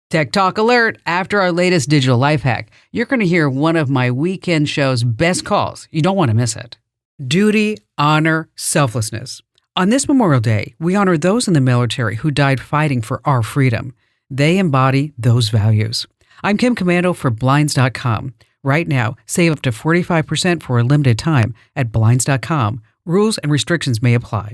Tech Talk Alert. After our latest digital life hack, you're going to hear one of my weekend show's best calls. You don't want to miss it. Duty, honor, selflessness. On this Memorial Day, we honor those in the military who died fighting for our freedom. They embody those values. I'm Kim Commando for Blinds.com. Right now, save up to 45% for a limited time at Blinds.com. Rules and restrictions may apply.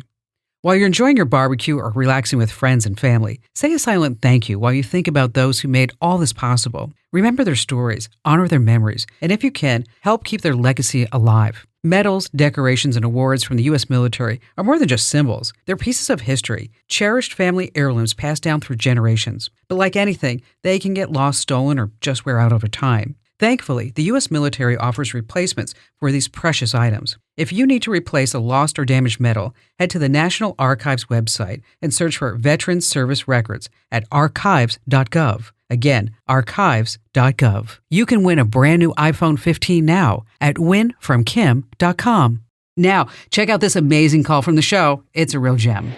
While you're enjoying your barbecue or relaxing with friends and family, say a silent thank you while you think about those who made all this possible. Remember their stories, honor their memories, and if you can, help keep their legacy alive. Medals, decorations, and awards from the U.S. military are more than just symbols. They're pieces of history, cherished family heirlooms passed down through generations. But like anything, they can get lost, stolen, or just wear out over time. Thankfully, the U.S. military offers replacements for these precious items. If you need to replace a lost or damaged medal, head to the National Archives website and search for Veterans Service Records at archives.gov. Again, archives.gov. You can win a brand new iPhone 15 now at winfromkim.com. Now, check out this amazing call from the show. It's a real gem.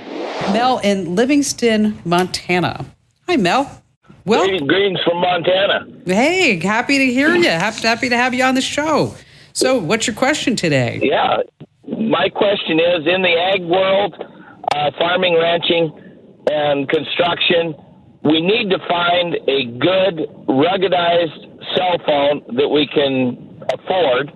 Mel in Livingston, Montana. Hi, Mel. Well, greetings from Montana. Hey, happy to hear you. Happy to have you on the show. So, what's your question today? Yeah, my question is, in the ag world, farming, ranching, and construction, we need to find a good, ruggedized cell phone that we can afford.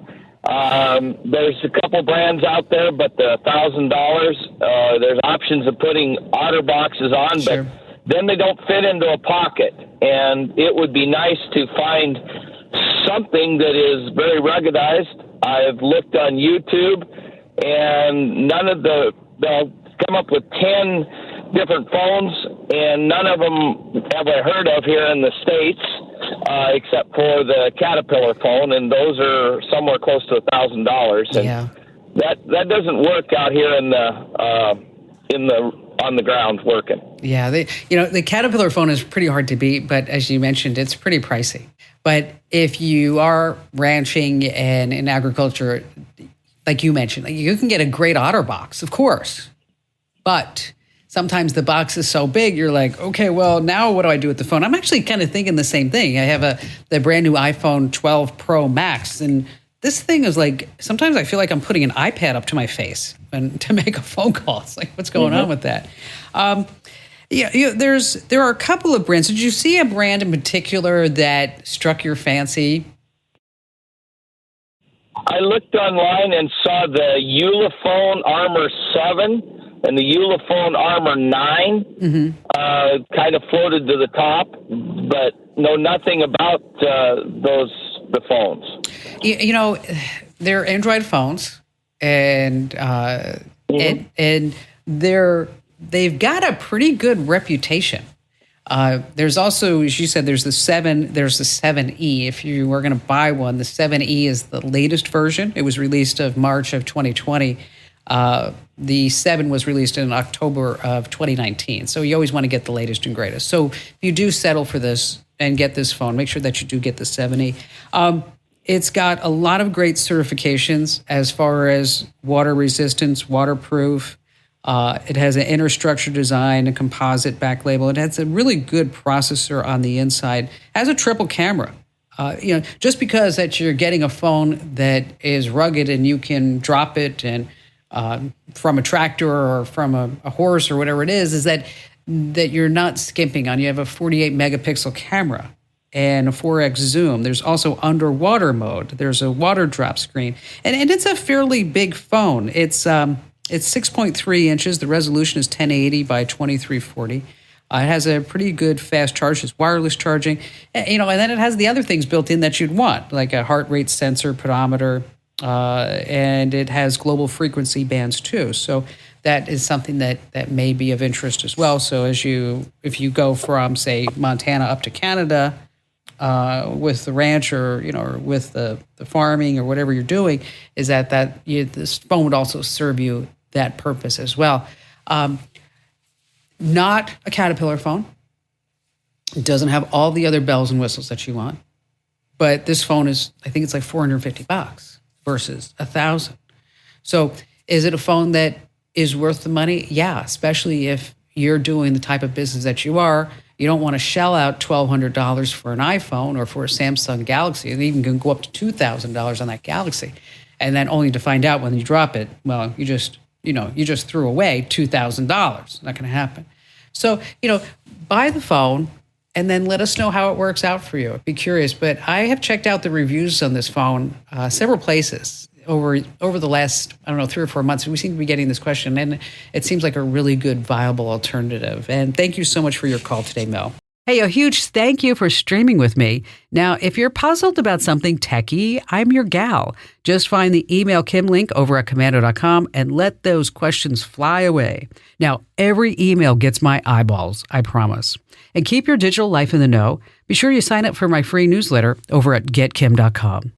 There's a couple brands out there, but they're $1,000. There's options of putting OtterBoxes on, Sure. but then they don't fit into a pocket. And it would be nice to find something that is very ruggedized. I've looked on YouTube, and they'll come up with 10 different phones, and none of them have I heard of here in the States, except for the Caterpillar phone, and those are somewhere close to $1,000. And Yeah. that doesn't work out here on the ground working. Yeah, the Caterpillar phone is pretty hard to beat, but as you mentioned, it's pretty pricey. But if you are ranching and in agriculture, like you mentioned, you can get a great OtterBox, of course. But sometimes the box is so big, you're like, okay, well, now what do I do with the phone? I'm actually kind of thinking the same thing. I have the brand new iPhone 12 Pro Max, and this thing is like, sometimes I feel like I'm putting an iPad up to my face and to make a phone call. It's like, what's going on with that? There are a couple of brands. Did you see a brand in particular that struck your fancy? I looked online and saw the Ulefone Armor 7 and the Ulefone Armor 9 kind of floated to the top, but know nothing about the phones. They're Android phones, and they've got a pretty good reputation. There's also, as you said, there's the 7E. If you were going to buy one, the 7E is the latest version. It was released of March of 2020. The 7 was released in October of 2019. So you always want to get the latest and greatest. So if you do settle for this and get this phone, make sure that you do get the 7E. It's got a lot of great certifications as far as water resistance, waterproof. It has an inner structure design, a composite back label. It has a really good processor on the inside. It has a triple camera. Just because that you're getting a phone that is rugged and you can drop it and from a tractor or from a horse or whatever it is that you're not skimping on. You have a 48 megapixel camera and a 4x zoom. There's also underwater mode. There's a water drop screen. And it's a fairly big phone. It's 6.3 inches. The resolution is 1080 by 2340. It has a pretty good fast charge. It's wireless charging. And then it has the other things built in that you'd want, like a heart rate sensor, pedometer, and it has global frequency bands too. So that is something that may be of interest as well. So if you go from, say, Montana up to Canada, with the ranch or with the farming or whatever you're doing, is this phone would also serve you that purpose as well. Not a Caterpillar phone. It doesn't have all the other bells and whistles that you want, but this phone is, I think it's like $450 versus $1,000. So is it a phone that is worth the money? Yeah, especially if you're doing the type of business that you are You don't want to shell out $1,200 for an iPhone or for a Samsung Galaxy. It even can go up to $2,000 on that Galaxy. And then only to find out when you drop it, well, you just threw away $2,000. Not going to happen. So, buy the phone and then let us know how it works out for you. I'd be curious. But I have checked out the reviews on this phone several places over the last, 3 or 4 months. We seem to be getting this question, and it seems like a really good, viable alternative. And thank you so much for your call today, Mel. Hey, a huge thank you for streaming with me. Now, if you're puzzled about something techie, I'm your gal. Just find the Email Kim link over at Komando.com and let those questions fly away. Now, every email gets my eyeballs, I promise. And keep your digital life in the know. Be sure you sign up for my free newsletter over at GetKim.com.